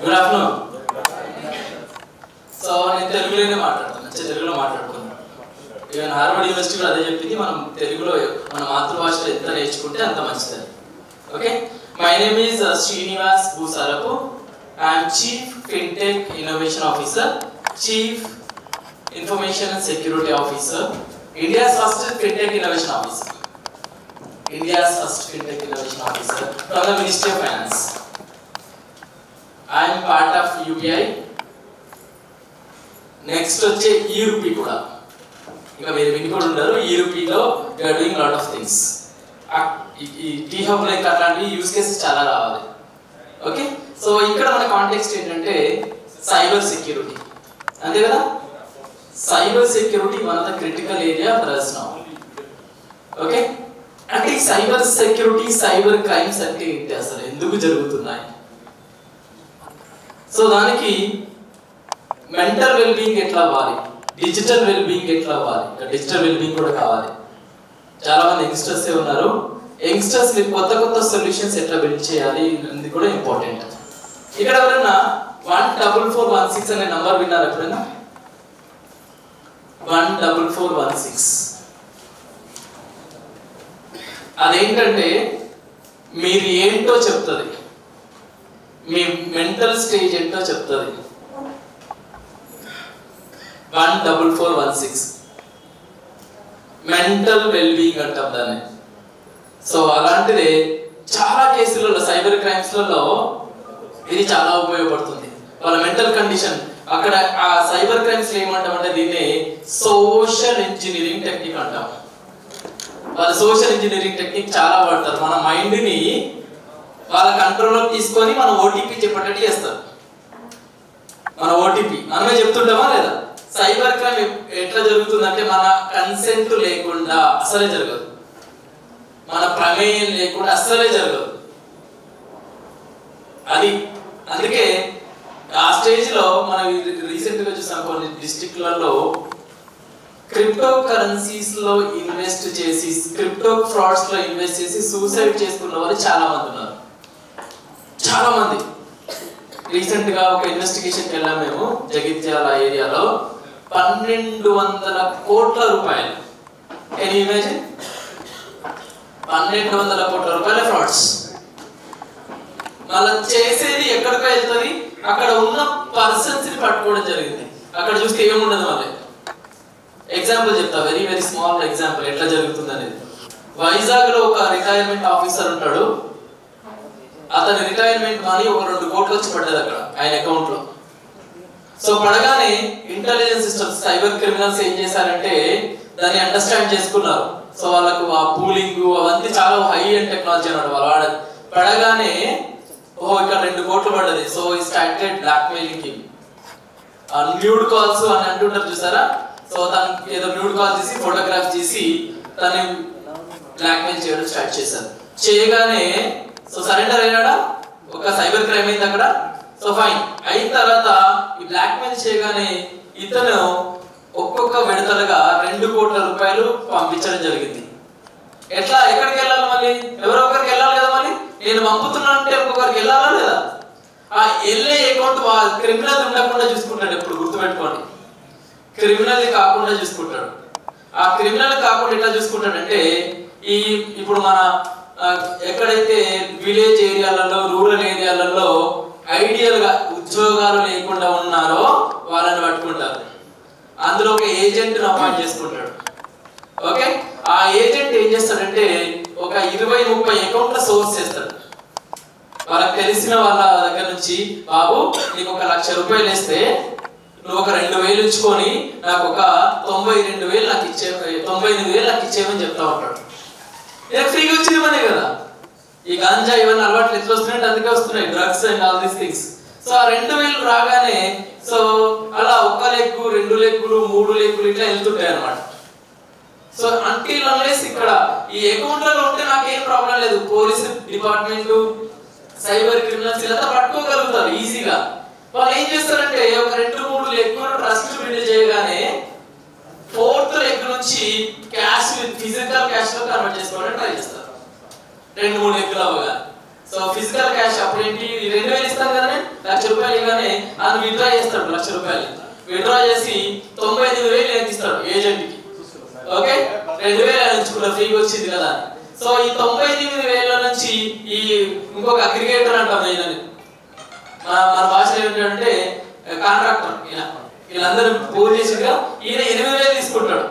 Good afternoon. So నేను తెలుగులోనే మాట్లాడుతాను, తెలుగులో మాట్లాడుకున్నాను. ఈవెన్ హార్వర్డ్ యూనివర్సిటీ కూడా అదే చెప్పింది, మనం తెలుగులో మన మాతృభాషలో ఎంత నేర్చుకుంటే అంత మంచిదని. Okay, my name is Srinivas Bhusarapu. I'm chief fintech innovation officer, chief information and security officer, India's first fintech innovation officer, India's first fintech innovation officer from the Ministry of Finance. I am part of UPI. Next వచ్చే ERP కూడా ఇంకా మీరు విని కూడా ఉంటారు. ERP లో we are doing lot of things. ఈ T-Hub like అట్లాంటి యూస్ కేసెస్ చాలా రావాలి. ఓకే, సో ఇక్కడ మన కాంటెక్స్ట్ ఏంటంటే సైబర్ సెక్యూరిటీ, అంతే కదా. Cyber security one of the critical area for us now. Okay, అంటే సైబర్ సెక్యూరిటీ, సైబర్ క్రైమ్స్ అంటే ఏంటి, అసలు ఎందుకు జరుగుతున్నాయి? సో దానికి మెంటల్ వెల్ బీయింగ్ ఎట్లా అవ్వాలి, డిజిటల్ వెల్ బీయింగ్ ఎట్లా అవ్వాలి, డిజిటల్ వెల్ బీయింగ్ కూడా కావాలి. చాలా మంది యంగ్స్టర్స్ ఉన్నారు, యంగ్స్టర్స్ కొత్త కొత్త సొల్యూషన్స్ ఎట్లా బిల్డ్ చేయాలి అనేది కూడా ఇంపార్టెంట్. ఇక్కడ ఎవరైనా 14416 అనే నంబర్ విన్నారు ఎప్పుడైనా? 14416 అదేంటంటే మీరు ఏంటో చెప్తుంది, మీ మెంటల్ స్టేజ్ ఏంటో చెప్తుంది. 14416 మెంటల్ వెల్బీయింగ్ అంటాం దాన్ని. సో అలాంటిదే చాలా కేసులలో సైబర్ క్రైమ్స్లలో ఇది చాలా ఉపయోగపడుతుంది. వాళ్ళ మెంటల్ కండిషన్ అక్కడ ఆ సైబర్ క్రైమ్స్ ఏమంటామంటే దీన్ని సోషల్ ఇంజనీరింగ్ టెక్నిక్ అంటాం. వాళ్ళ సోషల్ ఇంజనీరింగ్ టెక్నిక్ చాలా వాడతారు. మన మైండ్ని వాళ్ళ కంట్రోల్లోకి తీసుకొని మన ఓటీపీ చెప్పేటట్టు చేస్తారు. మన ఓటీపీ మనమే చెప్తుంటామా లేదా? సైబర్ క్రైమ్ ఎట్లా జరుగుతుందంటే మన కన్సెంట్ లేకుండా అసలే జరగదు, మన ప్రమేయం లేకుండా అస్సలే జరగదు. అది అందుకే ఆ స్టేజ్లో మనం రీసెంట్గా చూసాం కొన్ని డిస్ట్రిక్ట్లలో క్రిప్టో కరెన్సీస్ లో ఇన్వెస్ట్ చేసి, క్రిప్టో ఫ్రాడ్స్ లో ఇన్వెస్ట్ చేసి సూసైడ్ చేసుకున్న వాళ్ళు చాలా మంది ఉన్నారు. చాలా మంది. రీసెంట్ గా ఒక ఇన్వెస్టిగేషన్ కి వెళ్ళాం మేము జగిత్యాల ఏరియాలో. 1200 కోట్ల రూపాయలు, కెన్ యు ఇమాజిన్? 1200 కోట్ల రూపాయల ఫ్రాడ్స్. మళ్ళీ చేసేది ఎక్కడికో వెళ్తుంది, అక్కడ ఉన్న పర్సన్స్ ని పట్టుకోవడం జరిగింది. అక్కడ చూస్తే ఏముండదు. మళ్ళీ ఎగ్జాంపుల్ చెప్తా, వెరీ వెరీ స్మాల్ ఎగ్జాంపుల్ ఎట్లా జరుగుతుంది అనేది. వైజాగ్ లో ఒక రిటైర్మెంట్ ఆఫీసర్ ఉంటాడు. అతని రిటైర్మెంట్ మనీ ఒక 2 కోట్లు వచ్చి పడ్డది అక్కడ ఆయన అకౌంట్ లో. సో పడగానే ఇంటెలిజెన్స్ సిస్టమ్స్, సైబర్ క్రిమినల్స్ ఏం చేశారంటే దాన్ని అండర్స్టాండ్ చేసుకున్నారు. సో వాళ్ళకు ఆ పూలింగ్ అవన్నీ చాలా హై అండ్ టెక్నాలజీ అన్నాడు. వాళ్ళు పడగానే ఓహో ఇక్కడ 2 కోట్లు పడ్డది. సో ఈ started blackmailing, nude calls అని అంటుంటారు చూసారా. సో తనకి ఏదో న్యూడ్ కాల్ చేసి ఫోటోగ్రాఫ్ చేసి తనని బ్లాక్మెయిల్ చేయడం స్టార్ట్ చేశారు. చేయగానే సో సరెండర్ అయ్యాడా, ఒక సైబర్ క్రైమ్ అయింది అక్కడ. సో ఫైన్ అయిన తర్వాత ఈ బ్లాక్మెయిల్ చేయగానే ఇతను ఒక్కొక్క విడతలుగా 2 కోట్ల రూపాయలు పంపించడం జరిగింది. ఎట్లా, ఎక్కడికి వెళ్ళాలి? మళ్ళీ ఎవరో ఒకరికి వెళ్ళాలి కదా. మళ్ళీ నేను పంపుతున్నా అంటే ఒక్కొక్కరికి వెళ్ళాలా లేదా? ఆ వెళ్ళే అకౌంట్ క్రిమినల్ ఉండకుండా చూసుకుంటాడు. ఎప్పుడు గుర్తుపెట్టుకోండి, క్రిమినల్ కాకుండా చూసుకుంటాడు. ఆ క్రిమినల్ కాకుండా ఎట్లా చూసుకుంటాడంటే ఇప్పుడు మన ఎక్కడైతే విలేజ్ ఏరియాలలో, రూరల్ ఏరియాలలో ఐడియల్ గా ఉద్యోగాలు లేకుండా ఉన్నారో వాళ్ళని పట్టుకుంటారు. అందులో ఒక ఏజెంట్ అపాయింట్ చేసుకుంటాడు. ఓకే, ఆ ఏజెంట్ ఏం చేస్తాడంటే ఒక 20-30 అకౌంట్ల సోర్స్ చేస్తాడు. వాళ్ళకి తెలిసిన వాళ్ళ దగ్గర నుంచి, బాబు నీకు 1 లక్ష రూపాయలు వేస్తే నువ్వు ఒక 2,000 ఉంచుకొని నాకు ఒక 92,000 నాకు 98,000 నాకు ఇచ్చేయమని చెప్తా ఉంటాడు. నేను ఫ్రీగా వచ్చేయమనే కదా. ఈ గాంజా ఇవన్నీ అలవాట్లు ఎట్లా వస్తున్నాయంటే అందుకే వస్తున్నాయి, drugs and all these things. So ఆ 2,000 రాగానే సో అలా 1 లెగ్గు, 2 లెగ్గులు, 3 లెగ్గులు ఇట్లా వెళ్తుంటాయి అన్నమాట. సో అంటిల్ అన్లెస్ ఇక్కడ ఈ అకౌంట్లలో ఉంటే నాకేం ప్రాబ్లం లేదు. పోలీసు డిపార్ట్మెంట్, సైబర్ క్రిమినల్స్ ఇలా పట్టుకోగలుగుతారు ఈజీగా. వాళ్ళు ఏం చేస్తారంటే ఒక 2-3 లెగ్గులు ట్రస్ట్ బిల్డ్ చేయగానే 4th లెగ్ నుంచి క్యాష్, ఫిజికల్ క్యాష్ లో కన్వర్ట్ చేసుకోవడానికి ట్రై చేస్తారు. 2-3 లెగ్గులు అవ్వగా. సో ఫిజికల్ క్యాష్ అప్పుడేంటి 2,000 ఇస్తాను కదా, 1,00,000 రూపాయలు చేయగానే అది విత్డ్రా చేస్తాడు ₹1,00,000 విత్డ్రా చేసి 98,000 ఇస్తాడు ఏజెంట్కి. ఓకే 2,000 ఉంచుకున్న ఫ్రీగా వచ్చింది కదా. సో ఈ 99,000 నుంచి ఈ ఇంకొక అగ్రిగేటర్ అంటాం ఈయనని, మన భాషలో ఏంటంటే కాంట్రాక్టర్, వీళ్ళందరూ పూర్ చేసిగా ఈయన 8,000 తీసుకుంటాడు.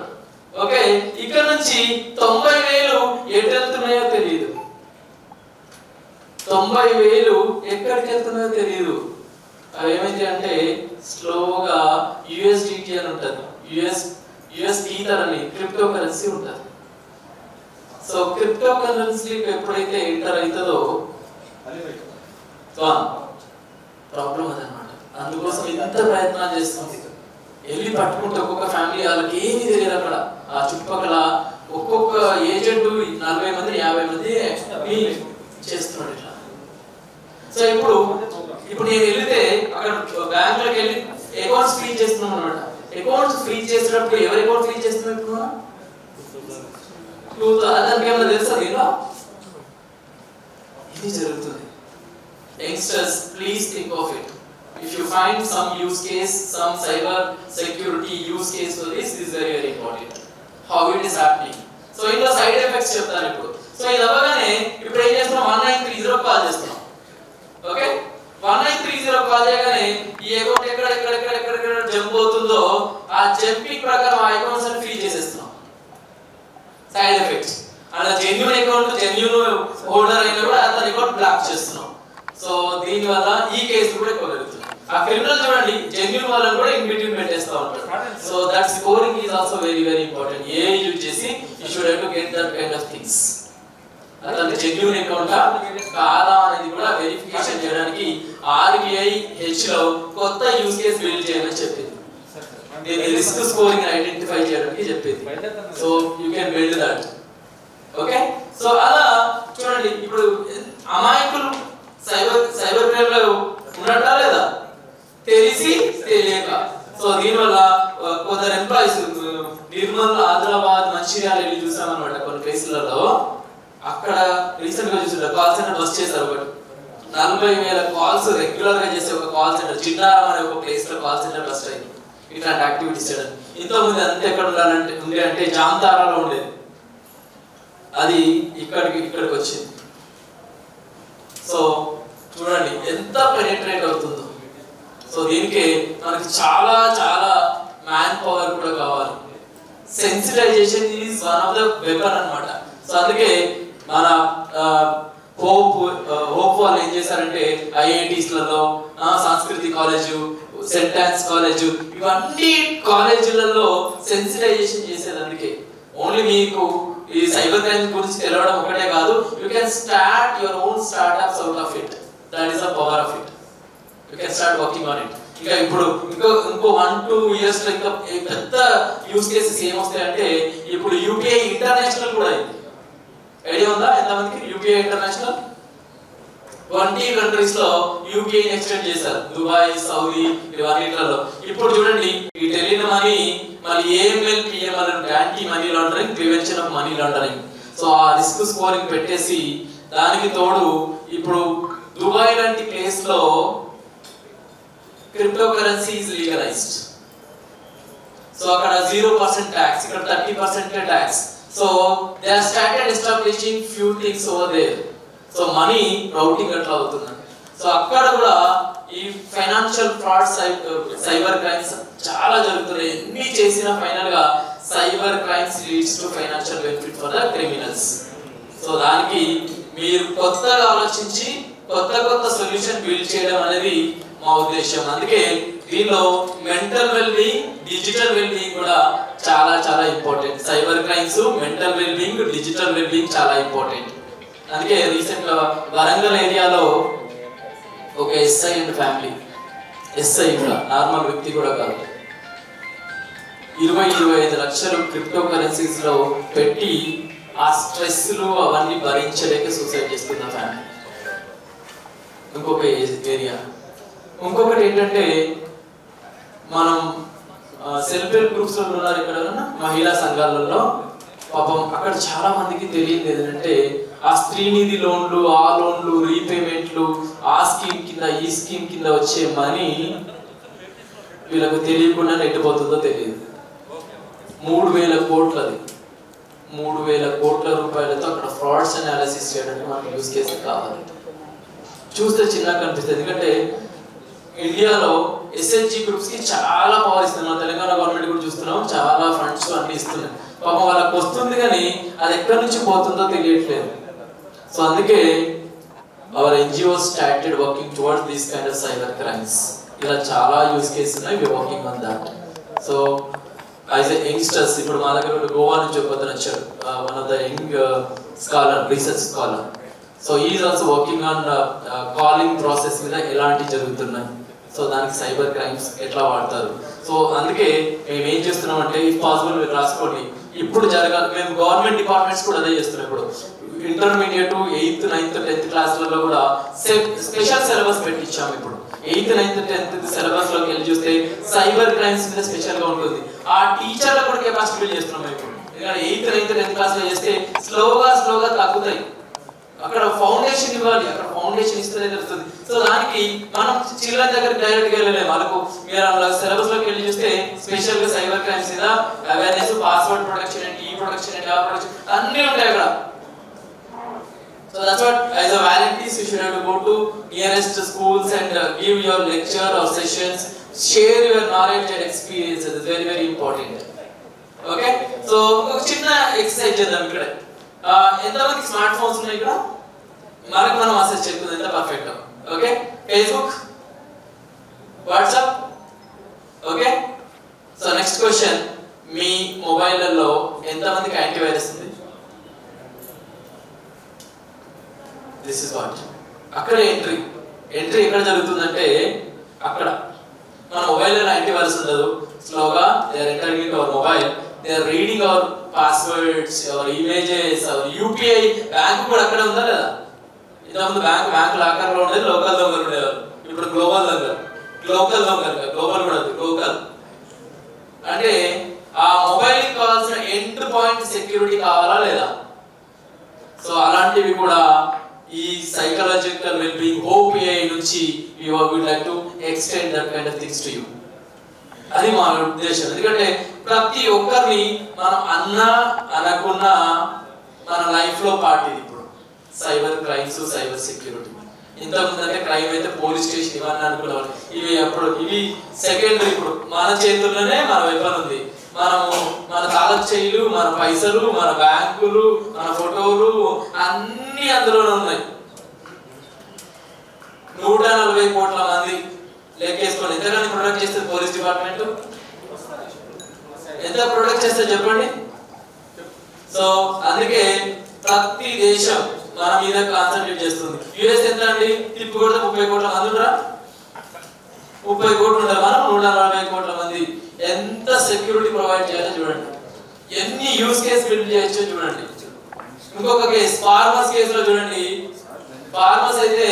ఓకే ఇక్కడ నుంచి 90,000 ఎటు వెళ్తున్నాయో తెలియదు, 90,000 ఎక్కడికి వెళ్తున్నాయో తెలియదు. అవి ఏమైంది అంటే స్లోగా USDT అని ఉంటుంది, యుఎస్ ఈథర్ అని క్రిప్టో కరెన్సీ ఉంటుంది. సో క్రిప్టో కరెన్సీకి ఎప్పుడైతే ఎంటర్ అవుతుందో ప్రాబ్లం అదనమాట. అందుకోసం ఇంత ప్రయత్నాలు చేస్తుంది, వెళ్ళి పట్టుకుంటే ఒక్కొక్క ఫ్యామిలీ వాళ్ళకి ఏమీ తెలియదు. అక్కడ ఆ చుట్టుపక్కల ఒక్కొక్క ఏజెంట్ 40 మంది 50 మంది చేస్తున్నాడు ఇట్లా. సో ఇప్పుడు నేను వెళ్తే అక్కడ బ్యాంకులోకి వెళ్ళి అకౌంట్స్ ఫ్రీ చేస్తున్నాం అనమాట. అకౌంట్స్ ఫ్రీ చేసేటప్పుడు ఎవరి అకౌంట్ ఫ్రీ చేస్తున్నాం ఇప్పుడు దానికి ఏమైనా తెలుసా దీనిలో? ఇది జరుగుతుంది. Youngsters please think of it. If you find some use case, some cyber security use case for this is very very important. How it is happening. So ఇందులో సైడ్ ఎఫెక్ట్స్ చెప్తాను ఇప్పుడు. సో ఇది అవ్వగానే ఇప్పుడు ఏం చేస్తున్నాం 1930 కాల్ చేస్తున్నాం. Okay 1930 call చేయగానే ఈ అకౌంట్ ఎక్కడ జంప్ అవుతుందో ఆ జంపింగ్ ప్రకారం ఆ అకౌంట్స్ అన్ని ఫ్రీ చేసేస్తున్నాం. సైడ్ ఎఫెక్ట్స్ అలా జెన్యూన్ అకౌంట్ జెన్యూన్ హోల్డర్ అయినా కూడా అతని అకౌంట్ బ్లాక్ చేస్తున్నాం. సో దీని వల్ల ఈ కేసు కూడా ఎక్కువ జరుగుతుంది. ఆ క్రిమినల్ చూడండి జెన్యూన్ వాళ్ళని కూడా ఇన్ బిట్వీన్ పెట్టేస్తా ఉంటారు. So that scoring is also very very important. ఏ యూజ్ చేసి you should have to get that kind of things. అతని జెన్యూన్ అకౌంట్ కాదా అనేది కూడా వెరిఫికేషన్ చేయడానికి RBI లో కొత్త యూజ్ కేస్ బిల్డ్ చేయమని చెప్పింది. దీని రిస్క్ స్కోరింగ్ ఐడెంటిఫై చేయడానికి చెప్పింది. So you can build that. Okay so అలా చూడండి ఇప్పుడు అమాయకులు సైబర్ క్రైమ్ లో ఉన్నట్టా లేదా తెలిసి తెలియక. సో దీనివల్ల కొందరు ఎంప్లాయీస్ నిర్మల్ ఆదిలాబాద్ మంచిర్యాల వెళ్ళి చూసామన్నమాట కొన్ని ప్లేసులలో. అక్కడ రీసెంట్ గా చూసిన కాల్ సెంటర్ బస్ చేశారు. ఒకటి 40,000 కాల్స్ రెగ్యులర్ గా చేసే ఒక కాల్ సెంటర్ చిన్నారం అనే ఒక ప్లేస్ లో కాల్ సెంటర్ బస్ అయింది ఇట్లాంటి యాక్టివిటీస్ చేయడానికి. ఇంతకుముందు అంతా ఎక్కడ ఉండాలంటే అంటే జాంతారాలో ఉండేది, అది ఇక్కడికి వచ్చింది. సో చూడండి ఎంత పెనిట్రేట్ అవుతుందో. సో దీనికి మనకి చాలా చాలా మ్యాన్ పవర్ కూడా కావాలి. Sensitization is one of the weapon అన్నమాట. సో అందుకే మన హోప్ వాళ్ళు ఏం చేశారంటే ఐఐటీస్లలో సంస్కృతి కాలేజు సెంట్ ఆన్స్ కాలేజు ఇవన్నీ కాలేజీలలో సెన్సిటైజేషన్ చేసేది. అందుకే ఓన్లీ మీకు ఈ సైబర్ క్రైమ్ గురించి తెలవడం ఒకటే కాదు, you can start your own startups out of it. That is the power of it. You can start working on it. ఇంకా ఇప్పుడు ఇంకో 1-2 years లో ఇంకా పెద్ద యూస్ కేసెస్ ఏమొస్తాయంటే ఇప్పుడు యూపీఐ ఇంటర్నేషనల్ కూడా అయింది. ఐడియా ఉందా ఎంతమందికి? యూపీఐ ఇంటర్నేషనల్ 20 కంట్రీస్ లో యూపీఐ ఎక్స్టెండ్ చేశారు, దుబాయ్ సౌదీ ఇవన్నిట్లలో. ఇప్పుడు చూడండి ఈ తెలియని మనీ మళ్ళీ AML PML anti money laundering prevention of money laundering. So ఆ రిస్క్ స్కోరింగ్ పెట్టేసి దానికి తోడు ఇప్పుడు దుబాయ్ లాంటి ప్లేస్ లో crypto currency is legalized. So అక్కడ 0% ట్యాక్స్, ఇక్కడ 30% tax. So they are started establishing few things over there. So money routing అట్లా అవుతుంది. సో అక్కడ కూడా ఈ ఫైనాన్షియల్ ఫ్రాడ్ సైబర్ క్రైమ్స్ చాలా జరుగుతున్నాయి. ఎన్ని చేసినా ఫైనల్ గా cyber crimes leads to financial benefit for the criminals. So దానికి మీరు కొత్తగా ఆలోచించి కొత్త సొల్యూషన్ బిల్డ్ చేయడం అనేది మా ఉద్దేశం. అందుకే దీనిలో మెంటల్ వెల్బీయింగ్ డిజిటల్ వెల్బీయింగ్ కూడా చాలా చాలా important. Cyber crimes mental wellbeing digital wellbeing చాలా ఇంపార్టెంట్. అందుకే రీసెంట్ గా వరంగల్ ఏరియాలో ఒక ఎస్ఐ అండ్ ఫ్యామిలీ, ఎస్ఐ కూడా నార్మల్ వ్యక్తి కూడా కాదు, 20-25 లక్షలు క్రిప్టో కరెన్సీస్ లో పెట్టి ఆ స్ట్రెస్లు అవన్నీ భరించలేక సూసైడ్ చేస్తున్న ఫ్యామిలీ. ఇంకొక ఏరియా. ఇంకొకటి ఏంటంటే మనం సెల్ఫ్ హెల్ప్ గ్రూప్స్ లో ఉన్నారు ఇక్కడ మహిళా సంఘాలలో. పాపం అక్కడ చాలా మందికి తెలియదు ఏంటంటే ఆ స్త్రీనిధి లోన్లు, ఆ లోన్లు, రీపేమెంట్లు, ఆ స్కీమ్ కింద ఈ స్కీమ్ కింద వచ్చే మనీ వీళ్ళకు తెలియకుండా నెట్టిపోతుందో తెలియదు. 3,000 కోట్లది, 3,000 కోట్ల రూపాయలతో అక్కడ ఫ్రాడ్స్ అనాలిసిస్ చేయడానికి మనకు యూస్ కేసు కావాలి. చూస్తే చిన్నగా కనిపిస్తుంది, ఎందుకంటే ఇండియాలో ఎస్హెచ్జి గ్రూప్స్ కి చాలా పవర్ ఇస్తుంది. మన తెలంగాణ గవర్నమెంట్ కూడా చూస్తున్నాం, చాలా ఫండ్స్ అన్ని ఇస్తున్నాయి. పాపం వాళ్ళకి వస్తుంది కానీ అది ఎక్కడి నుంచి పోతుందో తెలియట్లేదు. సో అందుకే hour NGOs started working towards these kind of cyber crimes. ఇలా చాలా యూస్ కేసెస్ ఉన్నాయి, we are working on that. So as a youngsters, ఇప్పుడు మా దగ్గర గోవా నుంచి ఒక అతను వచ్చాడు, one of the young scholar, research scholar. So he is also working on calling process మీద ఎలాంటి జరుగుతున్నాయి, సో దానికి సైబర్ క్రైమ్స్ ఎట్లా వాడతారు. సో అందుకే మేము ఏం చేస్తున్నాం అంటే, ఇఫ్ పాసిబుల్ మీరు రాసుకోండి, ఇప్పుడు జరగాలి. మేము గవర్నమెంట్ డిపార్ట్మెంట్స్ కూడా అదే చేస్తున్నాం. ఇప్పుడు ఇంటర్మీడియట్ 8th, 9th, 10th క్లాసులలో కూడా స్పెషల్ సిలబస్ పెట్టించాము. ఇప్పుడు 8th, 9th, 10th సిలబస్ లోకి వెళ్ళి చూస్తే సైబర్ క్రైమ్స్ మీద స్పెషల్ గా ఉంటుంది. ఆ టీచర్లకు కూడా కెపాసిటీ బిల్డ్ చేస్తున్నాం ఇప్పుడు. ఎందుకంటే 8th, 9th, 10th క్లాస్ లో చేస్తే స్లోగా తగ్గుతాయి. అక్కడ ఫౌండేషన్ ఇవ్వాలి, అక్కడ ఫౌండేషన్ ఇస్తేనే తెలుస్తుంది. సో దానికి మనం చిల్డ్రన్ దగ్గర డైరెక్ట్ గా వెళ్ళలేము. వాళ్ళకు మీరు సిలబస్ లోకి వెళ్ళి చూస్తే స్పెషల్ గా సైబర్ క్రైమ్స్ మీద అవేర్నెస్, పాస్వర్డ్ ప్రొటెక్షన్ అండ్ ఈ ప్రొటెక్షన్ అండ్ ఆ ప్రొటెక్షన్ అన్ని ఉంటాయి అక్కడ. So that's what, as a volunteers, you should have to go to nearest schools and give your lecture or sessions, share your knowledge and experiences. It's very, very important. Okay? So ఒక చిన్న exercise చేద్దాం. ఇక్కడ ఎంతమందికి smart phones ఉన్నాయి? ఇక్కడ మనకు మనం assess చేస్తుంది ఎంత perfect. Okay, Facebook, WhatsApp. Okay, so next question, మీ మొబైల్లో ఎంతమందికి యాంటీవైరస్ ఉంది? This is what. అక్కడ ఎంట్రీ ఎక్కడ జరుగుతుందంటే, అక్కడ మన మొబైల్లో యాంటీవైరస్ ఉండదు. స్లోగా they are entering in our mobile, they are reading our passwords, our images, our UPI. Bank కూడా అక్కడే ఉందా లేదా? ఇంతకుముందు బ్యాంక్ లాకర్లో ఉండేది, లోకల్ దొంగలు ఉండేవారు. ఇప్పుడు గ్లోబల్ దొంగలు, లోకల్ దొంగలు, గ్లోబల్ కూడా లోకల్. అంటే ఆ మొబైల్కి కావాల్సిన ఎండ్ పాయింట్ సెక్యూరిటీ కావాలా లేదా? సో అలాంటివి కూడా ఈ సైకలాజికల్ వెల్బీయింగ్ OPI నుంచి we would like to extend that kind of things to you. అది మా ఉద్దేశం. ఎందుకంటే ప్రతి ఒక్కరిని మనం అనకున్నా మన లైఫ్ లో పార్ట్ ఇది. ఇప్పుడు సైబర్ క్రైమ్స్, సైబర్ సెక్యూరిటీ. ఇంతకుముందు అంటే క్రైమ్ అయితే పోలీస్ స్టేషన్ ఇవన్నీ అనుకునేవాళ్ళు. ఇవి సెకండరీ. ఇప్పుడు మన చేతుల్లోనే మన వెపన్ ఉంది. మనము మన తాలూకు చేయిలు, మన పైసలు, మన బ్యాంకులు, మన ఫోటోలు అన్ని అందులోనే ఉన్నాయి. 140 కోట్ల మంది లెక్కేసుకోండి. ఎంతగానో ప్రొడక్ట్ చేస్తుంది పోలీస్ డిపార్ట్మెంట్? ఎంత ప్రొడక్ట్ చేస్తే చెప్పండి. సో అందుకే ప్రతి దేశం మన మీద కాన్సన్ట్రేట్ చేస్తుంది. యుఎస్ ఎంత అండి? తిప్పి కొడితే 30 కోట్ల మంది ఉండరా? 30 కోట్లు ఉంటారు. మనం 140 కోట్ల మంది. ఎంత సెక్యూరిటీ ప్రొవైడ్ చేయాలో చూడండి, ఎన్ని యూస్ కేసు బిల్డ్ చేయొచ్చో చూడండి. ఇంకొక కేసు, ఫార్మర్స్ కేసులో చూడండి. ఫార్మర్స్ అయితే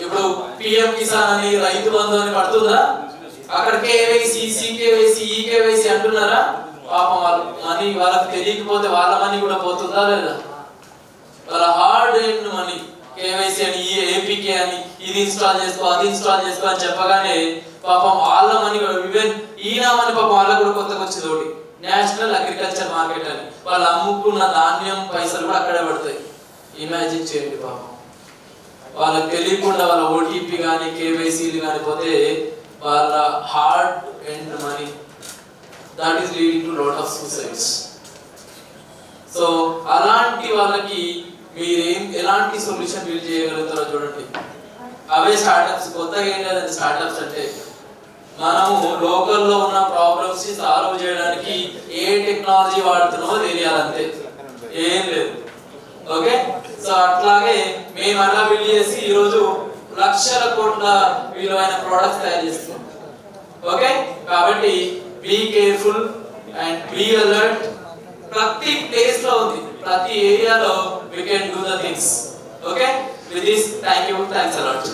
ఇప్పుడు PM కిసాన్ అని, రైతు బంధు అని పడుతుందా? అక్కడ KYC, CKYC, EKYC అంటున్నారా? పాపం వాళ్ళ మనీ వాళ్ళకి తెలియకపోతే వాళ్ళ మనీ కూడా పోతుందా లేదా? వాళ్ళ హార్డ్ ఎర్న్డ్ మనీ, KYC అని, APK అని, ఇది ఇన్స్టాల్ చేసుకో, అది ఇన్స్టాల్ చేసుకో అని చెప్పగానే పాపం వాళ్ళ మనీ కూడా, ఈవెన్ ఈనామని పాపం వాళ్ళకు కూడా కొత్తగా వచ్చింది ఒకటి, నేషనల్ అగ్రికల్చర్ మార్కెట్ అని. వాళ్ళు అమ్ముకున్న ధాన్యం పైసలు కూడా అక్కడే పడతాయి. ఇమాజిన్ చేయండి. పాపం వాళ్ళకి తెలియకుండా వాళ్ళ OTP కానీ, KYCలు కానీ పోతే వాళ్ళ hard earned money, that is leading to lot of suicides. So అలాంటి వాళ్ళకి మీరేం ఎలాంటి సొల్యూషన్ బిల్డ్ చేయగలుగుతారో చూడండి. అవే స్టార్టప్స్. కొత్తగా ఏం లేదండి స్టార్టప్స్ అంటే, మనము లోకల్లో ఉన్న ప్రాబ్లమ్స్ ని సాల్వ్ చేయడానికి ఏ టెక్నాలజీ వాడుతున్నామో తెలియాలంతే, ఏం లేదు. ఓకే, సో అట్లాగే మేము అలా బిల్డ్ చేసి ఈరోజు లక్షల కోట్ల విలువైన ప్రోడక్ట్స్ తయారు చేస్తున్నాం. ఓకే, కాబట్టి be careful and be alert. ప్రతి ప్లేస్ లో ఉంది, ప్రతి ఏరియాలో we can do the things. Okay, with this, thank you, thanks a lot.